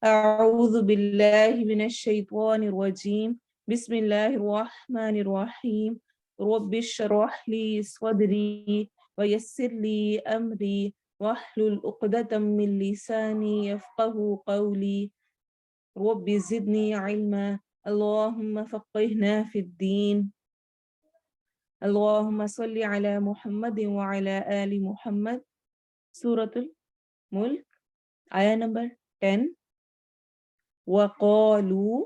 أعوذ بالله من الشيطان الرجيم بسم الله الرحمن الرحيم رب اشرح لي صدري ويسر لي أمري واحلل عقدة من لساني يفقه قولي رب زدني علما اللهم فقهنا في الدين اللهم صل على محمد وعلى آل محمد سورة الملك آية نمبر 10 وقالوا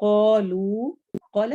قالوا قال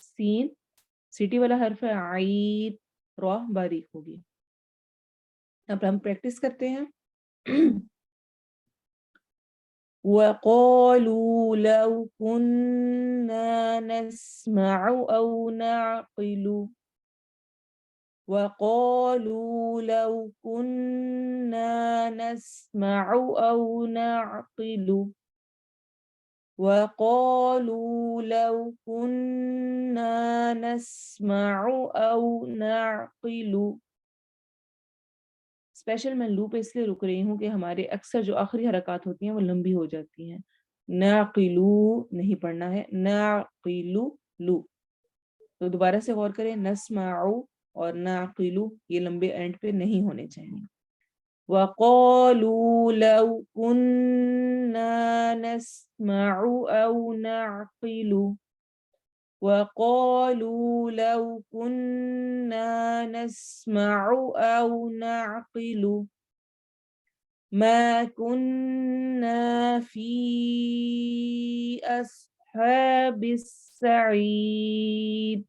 سین سیٹی والا حرف ہے، عید، را باریک ہوگی. اب ہم پریکٹس کرتے ہیں. وَقَالُوا لَوْ كُنَّا نَسْمَعُ أَوْ نَعْقِلُ وَقَالُوا لَوْ كُنَّا نَسْمَعُ أَوْ نَعْقِلُ وَقَالُوا لَوْ كُنَّا نَسْمَعُ أَوْ نَعْقِلُ. اسپیشل میں لو پہ اس لیے رک رہی ہوں کہ ہمارے اکثر جو آخری حرکات ہوتی ہیں وہ لمبی ہو جاتی ہیں. نَعْقِلُ نہیں پڑھنا ہے، نَعْقِلُ لو. تو دوبارہ سے غور کریں، نَسْمَعُ اور نَعْقِلُ یہ لمبے اینڈ پہ نہیں ہونے چاہیے. وَقَالُوا لَوْ كُنَّا نَسْمَعُ أَوْ نَعْقِلُ وَقَالُوا لَوْ كُنَّا نَسْمَعُ أَوْ نَعْقِلُ مَا كُنَّا فِي أَصْحَابِ السَّعِيرِ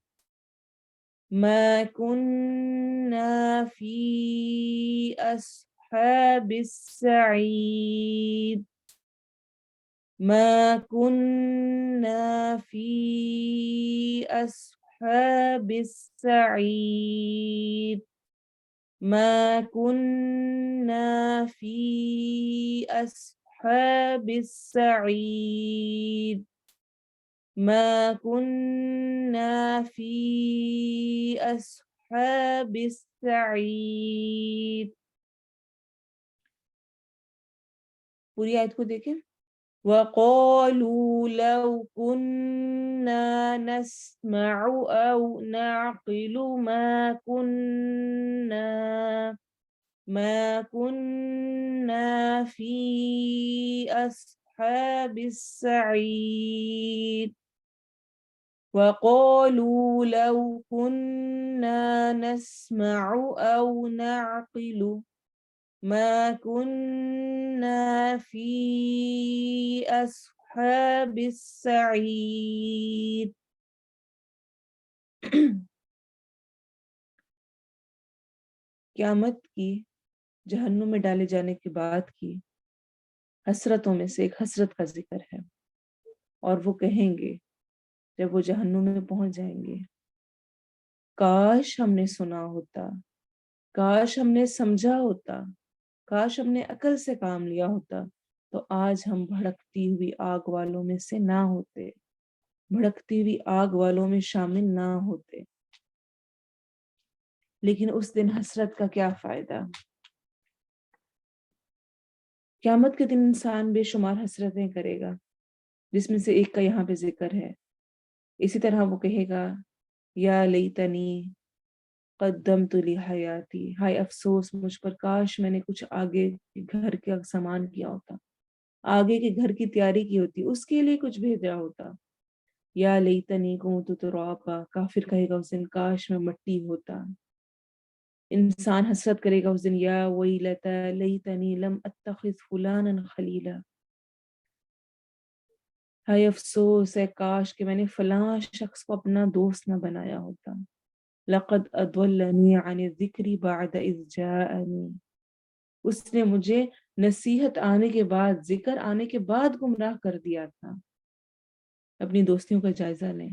ما كنا في أصحاب السعير ما كنا في أصحاب السعير ما كنا في أصحاب السعير ما كنا في أصحاب السعير. پوری آیت کو دیکھیں. وَقَالُوا لَوْ كُنَّا نَسْمَعُ أَوْ نَعْقِلُ ما كنا في أصحاب السعير وَقَالُوا لَوْ كُنَّا نَسْمَعُ أَوْ نَعْقِلُ مَا كُنَّا فِي أَصْحَابِ السَّعِيرِ. قیامت کی جہنم میں ڈالے جانے کے بعد کی حسرتوں میں سے ایک حسرت کا ذکر ہے، اور وہ کہیں گے جب وہ جہنم میں پہنچ جائیں گے، کاش ہم نے سنا ہوتا، کاش ہم نے سمجھا ہوتا، کاش ہم نے عقل سے کام لیا ہوتا تو آج ہم بھڑکتی ہوئی آگ والوں میں سے نہ ہوتے، بھڑکتی ہوئی آگ والوں میں شامل نہ ہوتے. لیکن اس دن حسرت کا کیا فائدہ؟ قیامت کے دن انسان بے شمار حسرتیں کرے گا، جس میں سے ایک کا یہاں پہ ذکر ہے. اسی طرح وہ کہے گا یا لیتنی قدمت لحیاتی، ہائے افسوس مجھ پر، کاش میں نے کچھ آگے گھر کا سامان کیا ہوتا، آگے کے گھر کی تیاری کی ہوتی، اس کے لیے کچھ بھیجا ہوتا. یا لیتنی کنت ترابا، کافر کہے گا اس دن کاش میں مٹی ہوتا. انسان حسرت کرے گا اس دن، یا ویلتا لیتنی لم اتخذ فلانا خلیلا، ہائے افسوس ہے کاش کہ میں نے فلاں شخص کو اپنا دوست نہ بنایا ہوتا. لقد اضلنی عن الذکر بعد اذ جاءنی، اس نے مجھے نصیحت آنے کے بعد، ذکر آنے کے بعد گمراہ کر دیا تھا. اپنی دوستیوں کا جائزہ لیں.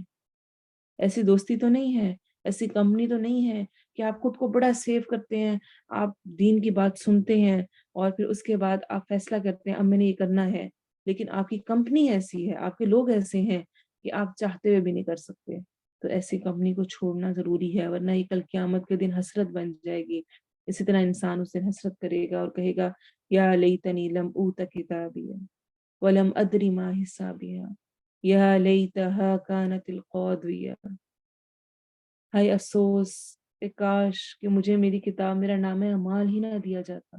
ایسی دوستی تو نہیں ہے، ایسی کمپنی تو نہیں ہے کہ آپ خود کو بڑا سیو کرتے ہیں، آپ دین کی بات سنتے ہیں اور پھر اس کے بعد آپ فیصلہ کرتے ہیں اب میں نے یہ کرنا ہے، لیکن آپ کی کمپنی ایسی ہے، آپ کے لوگ ایسے ہیں کہ آپ چاہتے ہوئے بھی نہیں کر سکتے. تو ایسی کمپنی کو چھوڑنا ضروری ہے، ورنہ یہ کل قیامت کے دن حسرت بن جائے گی. اسی طرح انسان اس دن حسرت کرے گا اور کہے گا یا لیتنی لم اوت کتابیہ ولم ادری ما حسابیہ یا لیتہا کانت القاضیہ، ہائے افسوس کہ کاش کہ مجھے میری کتاب، میرا نام اعمال ہی نہ دیا جاتا،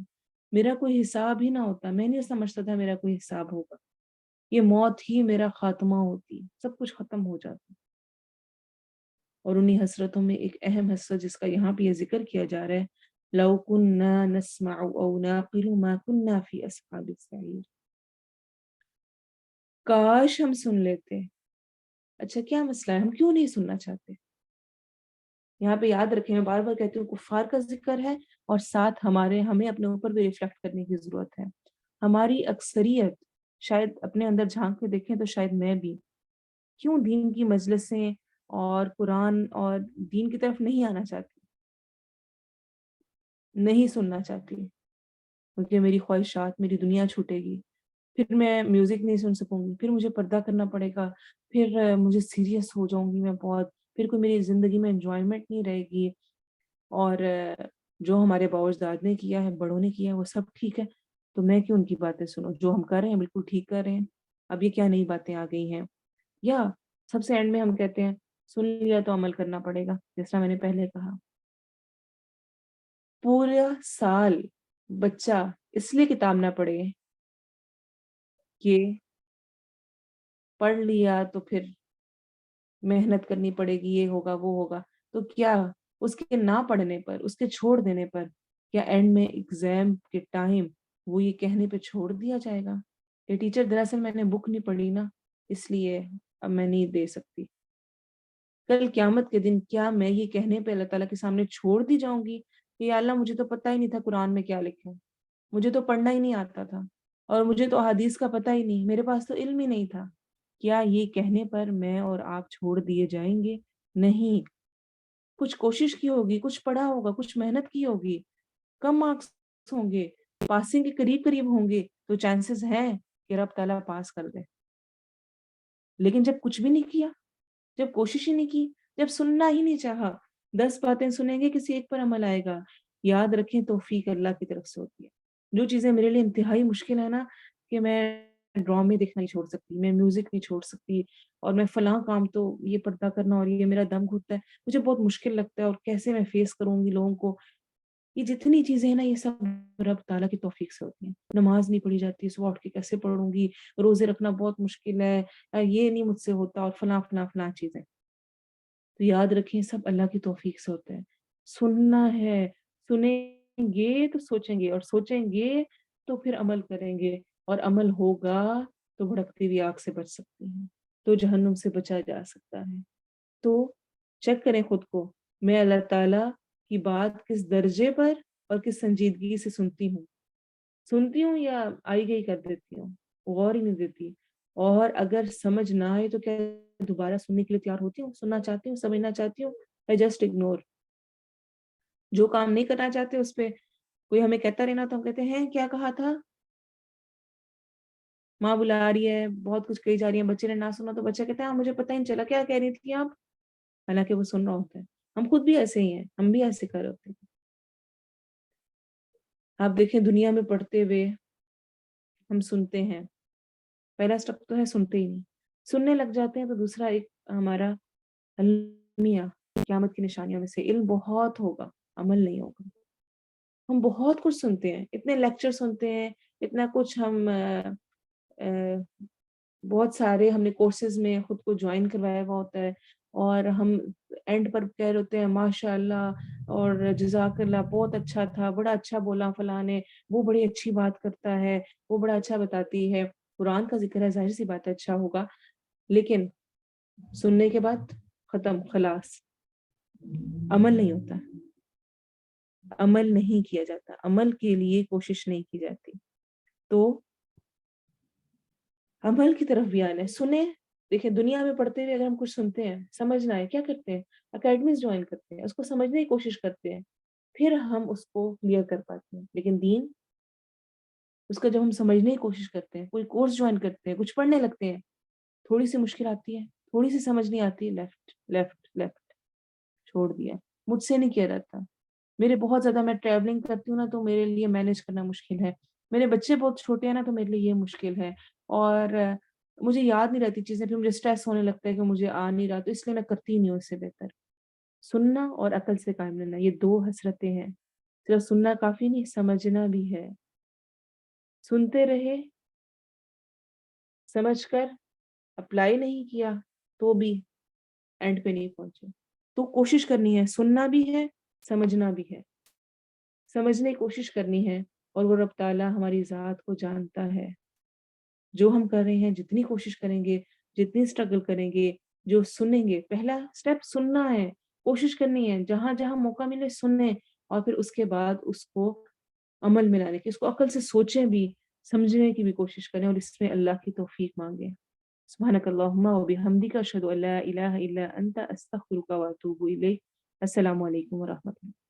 میرا کوئی حساب ہی نہ ہوتا. میں نہیں سمجھتا تھا میرا کوئی حساب ہوگا، یہ موت ہی میرا خاتمہ ہوتی، سب کچھ ختم ہو جاتا. اور انہی حسرتوں میں ایک اہم حسرت جس کا یہاں پہ یہ ذکر کیا جا رہا ہے، لو کننا نسمع او ناقل ما کننا فی اصحاب السعیر، کاش ہم سن لیتے، اچھا کیا مسئلہ ہے, ہم کیوں نہیں سننا چاہتے؟ یہاں پہ یاد رکھیں, میں بار بار کہتی ہوں کفار کا ذکر ہے اور ساتھ ہمیں اپنے اوپر بھی ریفلیکٹ کرنے کی ضرورت ہے. ہماری اکثریت شاید اپنے اندر جھانک کے دیکھیں تو شاید میں بھی کیوں دین کی مجلسیں اور قرآن اور دین کی طرف نہیں آنا چاہتی, نہیں سننا چاہتی, کیونکہ میری خواہشات, میری دنیا چھوٹے گی, پھر میں میوزک نہیں سن سکوں گی, پھر مجھے پردہ کرنا پڑے گا, پھر مجھے سیریس ہو جاؤں گی میں بہت, پھر کوئی میری زندگی میں انجوائمنٹ نہیں رہے گی. اور جو ہمارے باوجداد نے کیا ہے, بڑوں نے کیا ہے, وہ سب ٹھیک ہے, تو میں کیوں ان کی باتیں سنوں؟ جو ہم کر رہے ہیں بالکل ٹھیک کر رہے ہیں, اب یہ کیا نئی باتیں آ گئی ہیں؟ یا سب سے اینڈ میں ہم کہتے ہیں سن لیا تو عمل کرنا پڑے گا. جس طرح میں نے پہلے کہا, پورا سال بچہ اس لیے کتاب نہ پڑھے کہ پڑھ لیا تو پھر محنت کرنی پڑے گی, یہ ہوگا وہ ہوگا, تو کیا اس کے نہ پڑھنے پر, اس کے چھوڑ دینے پر, کیا اینڈ میں ایگزام کے ٹائم وہ یہ کہنے پہ چھوڑ دیا جائے گا کہ ٹیچر دراصل میں نے بک نہیں پڑھی نا, اس لیے اب میں نہیں دے سکتی؟ کل قیامت کے دن کیا میں یہ کہنے پہ اللہ تعالیٰ کے سامنے چھوڑ دی جاؤں گی کہ یا اللہ مجھے تو پتہ ہی نہیں تھا قرآن میں کیا لکھا ہے, مجھے تو پڑھنا ہی نہیں آتا تھا, اور مجھے تو حدیث کا پتہ ہی نہیں, میرے پاس تو علم ہی نہیں تھا؟ کیا یہ کہنے پر میں اور آپ چھوڑ دیے جائیں گے؟ نہیں. کچھ کوشش کی ہوگی, کچھ پڑھا ہوگا, کچھ محنت کی ہوگی, کم مارکس ہوں گے, پاسنگ کے قریب قریب ہوں گے, تو چانسز ہیں کہ رب تعالیٰ پاس کر دے. لیکن جب کچھ بھی نہیں کیا, جب کوشش ہی نہیں کی, جب سننا ہی نہیں چاہا, 10 باتیں سنیں گے, کسی ایک پر عمل آئے گا. یاد رکھیں توفیق اللہ کی طرف سے ہوتی ہے. جو چیزیں میرے لیے انتہائی مشکل ہے نا, کہ میں ڈرامے دیکھنا نہیں چھوڑ سکتی, میں میوزک نہیں چھوڑ سکتی, اور میں فلاں کام تو یہ پردہ کرنا اور یہ میرا دم گھٹتا ہے, مجھے بہت مشکل لگتا ہے, اور کیسے میں فیس کروں گی لوگوں کو. یہ جتنی چیزیں ہیں نا, یہ سب رب تعالیٰ کی توفیق سے ہوتی ہیں. نماز نہیں پڑھی جاتی, صبح اٹھ کے کیسے پڑھوں گی, روزے رکھنا بہت مشکل ہے, یہ نہیں مجھ سے ہوتا, اور فلاں فلاں فلاں چیزیں. تو یاد رکھیں سب اللہ کی توفیق سے ہوتا ہے. سننا ہے, سنیں گے تو سوچیں گے, اور سوچیں گے تو پھر عمل کریں گے, اور عمل ہوگا تو بھڑکتی ہوئی آگ سے بچ سکتے ہیں, تو جہنم سے بچا جا سکتا ہے. تو چیک کریں خود کو, میں اللہ تعالیٰ کی بات کس درجے پر اور کس سنجیدگی سے سنتی ہوں یا آئی گئی کر دیتی ہوں, غور ہی نہیں دیتی. اور اگر سمجھ نہ آئے تو کیا دوبارہ سننے کے لیے تیار ہوتی ہوں, سننا چاہتی ہوں, سمجھنا چاہتی ہوں, I just ignore. جو کام نہیں کرنا چاہتے اس پہ کوئی ہمیں کہتا رہنا تو ہم کہتے ہیں کیا کہا تھا, ماں بلا رہی ہے, بہت کچھ کہی جا رہی ہے, بچے نے نہ سنا تو بچہ کہتا ہے ہاں مجھے پتہ ہی نہیں چلا کیا کہہ رہی تھی آپ, حالانکہ وہ سن رہا ہوتا ہے. ہم خود بھی ایسے ہی ہیں, ہم بھی ایسے کر رہے ہوتے ہیں. آپ دیکھیں دنیا میں پڑھتے ہوئے ہم سنتے ہیں, پہلا سٹیپ تو ہے سنتے ہی نہیں, سننے لگ جاتے ہیں تو دوسرا ایک ہمارا المیہ قیامت کی نشانیوں میں سے علم بہت ہوگا, عمل نہیں ہوگا. ہم بہت کچھ سنتے ہیں, اتنے لیکچر سنتے ہیں, اتنا کچھ ہم بہت سارے ہم نے کورسز میں خود کو جوائن کروایا ہوا ہوتا ہے, اور ہم اینڈ پر کہہ رہے ہوتے ہیں ماشاء اللہ اور جزاک اللہ, بہت اچھا تھا, بڑا اچھا بولا فلاں نے, وہ بڑی اچھی بات کرتا ہے, وہ بڑا اچھا بتاتی ہے. قرآن کا ذکر ہے, ظاہر سی بات ہے اچھا ہوگا, لیکن سننے کے بعد ختم, خلاص, عمل نہیں ہوتا, عمل نہیں کیا جاتا, عمل کے لیے کوشش نہیں کی جاتی. تو عمل کی طرف بھی آنا ہے. سنیں, دیکھیں دنیا میں پڑھتے ہوئے اگر ہم کچھ سنتے ہیں, سمجھنا ہے, کیا کرتے ہیں, اکیڈمیز جوائن کرتے ہیں, اس کو سمجھنے کی کوشش کرتے ہیں, پھر ہم اس کو کلیئر کر پاتے ہیں. لیکن دین, اس کا جب ہم سمجھنے کی کوشش کرتے ہیں, کوئی کورس جوائن کرتے ہیں, کچھ پڑھنے لگتے ہیں, تھوڑی سی مشکل آتی ہے, تھوڑی سی سمجھ نہیں آتی, لیفٹ لیفٹ لیفٹ, چھوڑ دیا, مجھ سے نہیں کیا جاتا. میرے بہت زیادہ, میں ٹریولنگ کرتی ہوں نا تو میرے لیے مینیج کرنا مشکل ہے, میرے بچے بہت چھوٹے ہیں نا تو میرے لیے یہ مشکل ہے, اور مجھے یاد نہیں رہتی چیزیں, پھر مجھے اسٹریس ہونے لگتا ہے کہ مجھے آ نہیں رہا, تو اس لیے میں کرتی نہیں ہوں. اس سے بہتر سننا اور عقل سے کام لینا, یہ دو حسرتیں ہیں. صرف سننا کافی نہیں, سمجھنا بھی ہے. سنتے رہے, سمجھ کر اپلائی نہیں کیا تو بھی اینڈ پہ نہیں پہنچے. تو کوشش کرنی ہے, سننا بھی ہے, سمجھنا بھی ہے, سمجھنے کی کوشش کرنی ہے. اور وہ رب تعالیٰ ہماری ذات کو جانتا ہے. جو ہم کر رہے ہیں, جتنی کوشش کریں گے, جتنی اسٹرگل کریں گے, جو سنیں گے، پہلا اسٹیپ سننا ہے، کوشش کرنی ہے، جہاں جہاں موقع ملے سنیں، اور پھر اس کے بعد اس کو عمل میں لانے کی، اس کو عقل سے سوچیں بھی، سمجھنے کی بھی کوشش کریں، اور اس میں اللہ کی توفیق مانگیں۔ سبحانک اللہم و بحمدک اشہد ان لا الہ الا انت استغفرک و اتوب الیک۔ السلام علیکم ورحمۃ اللہ۔